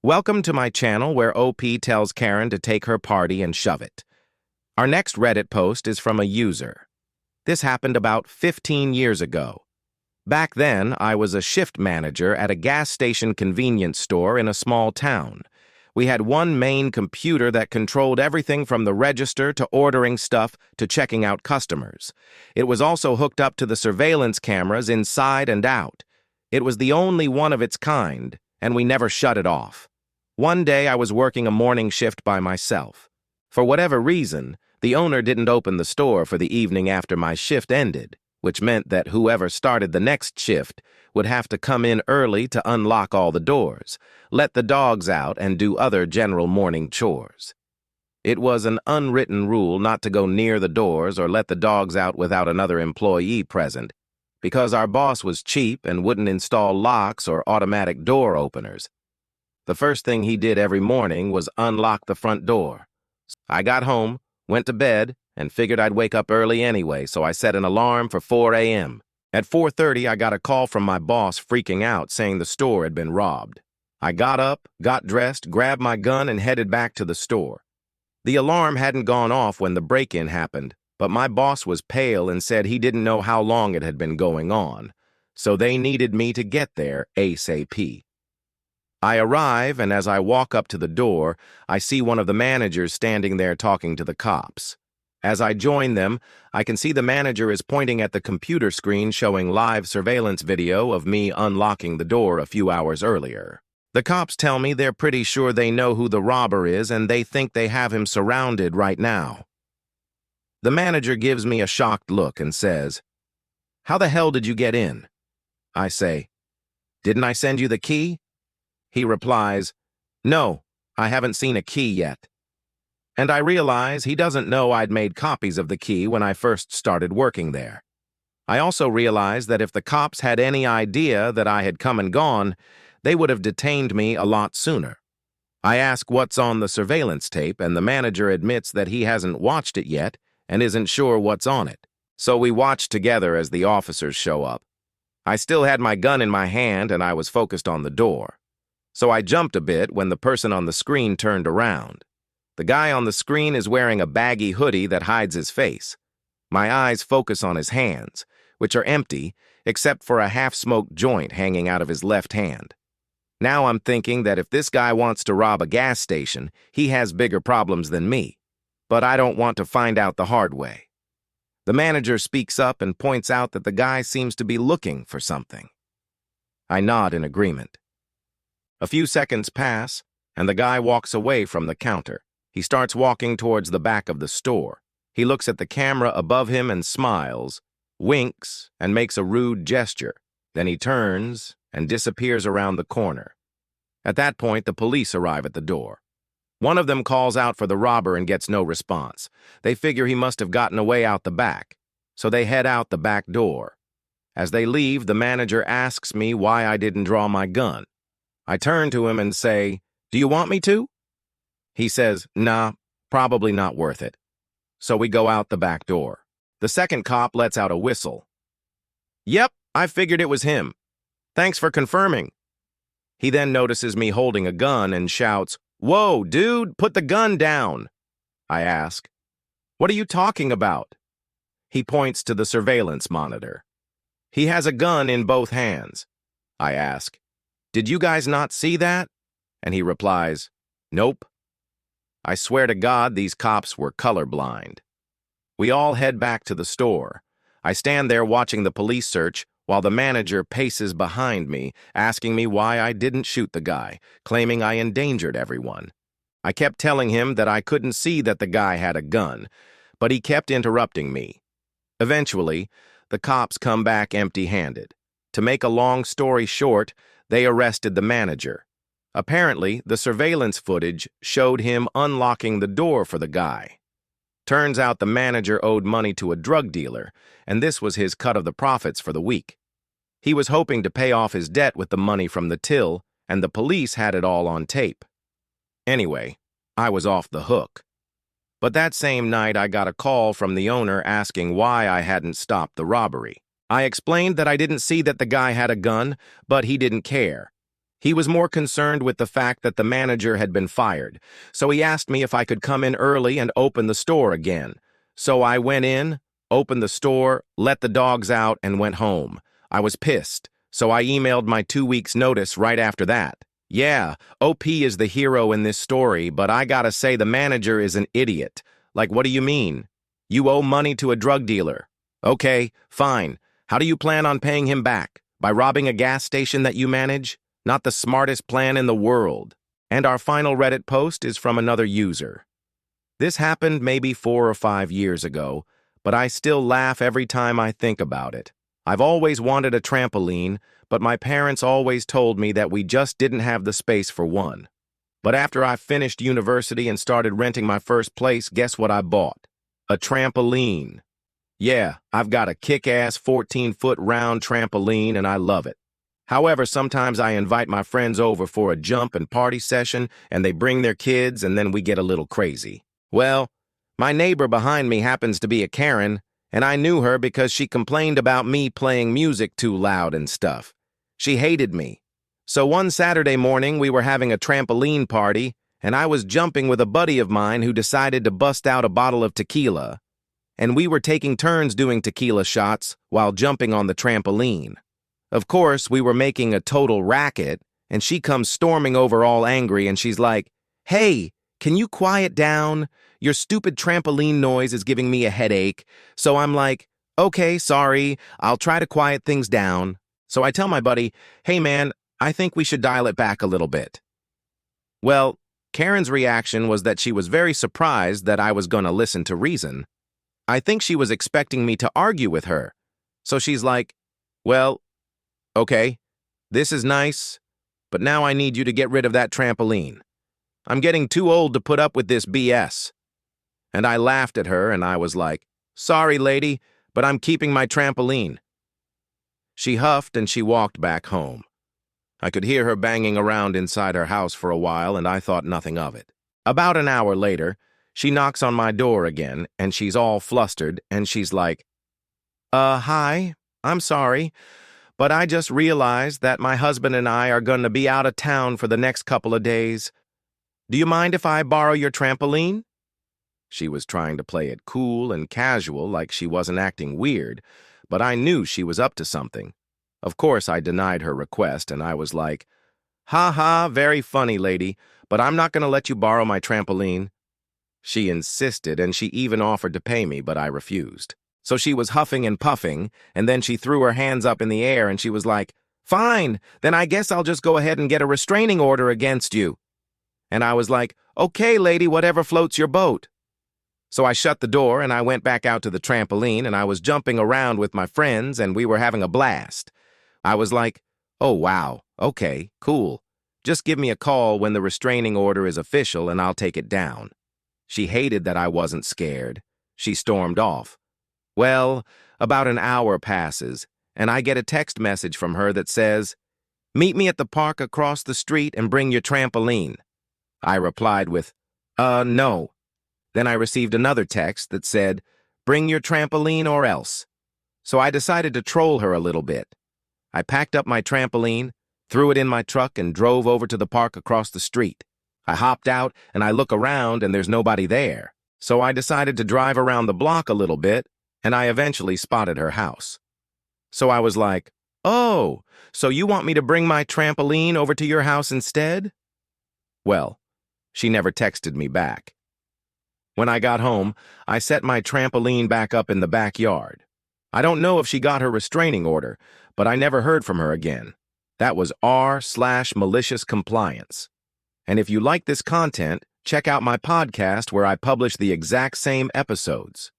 Welcome to my channel where OP tells Karen to take her party and shove it. Our next Reddit post is from a user. This happened about 15 years ago. Back then, I was a shift manager at a gas station convenience store in a small town. We had one main computer that controlled everything from the register to ordering stuff to checking out customers. It was also hooked up to the surveillance cameras inside and out. It was the only one of its kind, and we never shut it off. One day I was working a morning shift by myself. For whatever reason, the owner didn't open the store for the evening after my shift ended, which meant that whoever started the next shift would have to come in early to unlock all the doors, let the dogs out, and do other general morning chores. It was an unwritten rule not to go near the doors or let the dogs out without another employee present, because our boss was cheap and wouldn't install locks or automatic door openers. The first thing he did every morning was unlock the front door. I got home, went to bed, and figured I'd wake up early anyway, so I set an alarm for 4 a.m. At 4:30, I got a call from my boss freaking out, saying the store had been robbed. I got up, got dressed, grabbed my gun, and headed back to the store. The alarm hadn't gone off when the break-in happened, but my boss was pale and said he didn't know how long it had been going on, so they needed me to get there ASAP. I arrive, and as I walk up to the door, I see one of the managers standing there talking to the cops. As I join them, I can see the manager is pointing at the computer screen showing live surveillance video of me unlocking the door a few hours earlier. The cops tell me they're pretty sure they know who the robber is and they think they have him surrounded right now. The manager gives me a shocked look and says, "How the hell did you get in?" I say, "Didn't I send you the key?" He replies, "No, I haven't seen a key yet." And I realize he doesn't know I'd made copies of the key when I first started working there. I also realize that if the cops had any idea that I had come and gone, they would have detained me a lot sooner. I ask what's on the surveillance tape, and the manager admits that he hasn't watched it yet and isn't sure what's on it. So we watch together as the officers show up. I still had my gun in my hand and I was focused on the door. So I jumped a bit when the person on the screen turned around. The guy on the screen is wearing a baggy hoodie that hides his face. My eyes focus on his hands, which are empty except for a half-smoked joint hanging out of his left hand. Now I'm thinking that if this guy wants to rob a gas station, he has bigger problems than me. But I don't want to find out the hard way. The manager speaks up and points out that the guy seems to be looking for something. I nod in agreement. A few seconds pass, and the guy walks away from the counter. He starts walking towards the back of the store. He looks at the camera above him and smiles, winks, and makes a rude gesture. Then he turns and disappears around the corner. At that point, the police arrive at the door. One of them calls out for the robber and gets no response. They figure he must have gotten away out the back, so they head out the back door. As they leave, the manager asks me why I didn't draw my gun. I turn to him and say, "Do you want me to?" He says, "Nah, probably not worth it." So we go out the back door. The second cop lets out a whistle. "Yep, I figured it was him. Thanks for confirming." He then notices me holding a gun and shouts, "Whoa, dude, put the gun down." I ask, "What are you talking about?" He points to the surveillance monitor. "He has a gun in both hands." I ask, "Did you guys not see that?" And he replies, "Nope." I swear to God these cops were colorblind. We all head back to the store. I stand there watching the police search while the manager paces behind me, asking me why I didn't shoot the guy, claiming I endangered everyone. I kept telling him that I couldn't see that the guy had a gun, but he kept interrupting me. Eventually, the cops come back empty-handed. To make a long story short, they arrested the manager. Apparently, the surveillance footage showed him unlocking the door for the guy. Turns out the manager owed money to a drug dealer, and this was his cut of the profits for the week. He was hoping to pay off his debt with the money from the till, and the police had it all on tape. Anyway, I was off the hook. But that same night, I got a call from the owner asking why I hadn't stopped the robbery. I explained that I didn't see that the guy had a gun, but he didn't care. He was more concerned with the fact that the manager had been fired, so he asked me if I could come in early and open the store again. So I went in, opened the store, let the dogs out, and went home. I was pissed, so I emailed my 2 weeks' notice right after that. Yeah, OP is the hero in this story, but I gotta say the manager is an idiot. Like, what do you mean? You owe money to a drug dealer. Okay, fine. How do you plan on paying him back? By robbing a gas station that you manage? Not the smartest plan in the world. And our final Reddit post is from another user. This happened maybe 4 or 5 years ago, but I still laugh every time I think about it. I've always wanted a trampoline, but my parents always told me that we just didn't have the space for one. But after I finished university and started renting my first place, guess what I bought? A trampoline. Yeah, I've got a kick-ass 14-foot round trampoline and I love it. However, sometimes I invite my friends over for a jump and party session and they bring their kids and then we get a little crazy. Well, my neighbor behind me happens to be a Karen, and I knew her because she complained about me playing music too loud and stuff. She hated me. So one Saturday morning, we were having a trampoline party, and I was jumping with a buddy of mine who decided to bust out a bottle of tequila. And we were taking turns doing tequila shots while jumping on the trampoline. Of course, we were making a total racket, and she comes storming over all angry, and she's like, "Hey, can you quiet down? Your stupid trampoline noise is giving me a headache." So I'm like, "Okay, sorry, I'll try to quiet things down." So I tell my buddy, "Hey man, I think we should dial it back a little bit." Well, Karen's reaction was that she was very surprised that I was gonna listen to reason. I think she was expecting me to argue with her. So she's like, "Well, okay, this is nice, but now I need you to get rid of that trampoline. I'm getting too old to put up with this BS." And I laughed at her and I was like, "Sorry, lady, but I'm keeping my trampoline." She huffed and she walked back home. I could hear her banging around inside her house for a while and I thought nothing of it. About an hour later, she knocks on my door again and she's all flustered and she's like, Hi, I'm sorry, but I just realized that my husband and I are going to be out of town for the next couple of days. Do you mind if I borrow your trampoline?" She was trying to play it cool and casual like she wasn't acting weird, but I knew she was up to something. Of course, I denied her request and I was like, "Ha ha, very funny, lady, but I'm not going to let you borrow my trampoline." She insisted and she even offered to pay me, but I refused. So she was huffing and puffing, and then she threw her hands up in the air and she was like, "Fine, then I guess I'll just go ahead and get a restraining order against you." And I was like, "Okay, lady, whatever floats your boat." So I shut the door and I went back out to the trampoline and I was jumping around with my friends and we were having a blast. I was like, "Oh, wow, okay, cool. Just give me a call when the restraining order is official and I'll take it down." She hated that I wasn't scared. She stormed off. Well, about an hour passes, and I get a text message from her that says, "Meet me at the park across the street and bring your trampoline." I replied with, no." Then I received another text that said, "Bring your trampoline or else." So I decided to troll her a little bit. I packed up my trampoline, threw it in my truck, and drove over to the park across the street. I hopped out, and I look around, and there's nobody there. So I decided to drive around the block a little bit, and I eventually spotted her house. So I was like, "Oh, so you want me to bring my trampoline over to your house instead?" Well, she never texted me back. When I got home, I set my trampoline back up in the backyard. I don't know if she got her restraining order, but I never heard from her again. That was r/malicious compliance. And if you like this content, check out my podcast where I publish the exact same episodes.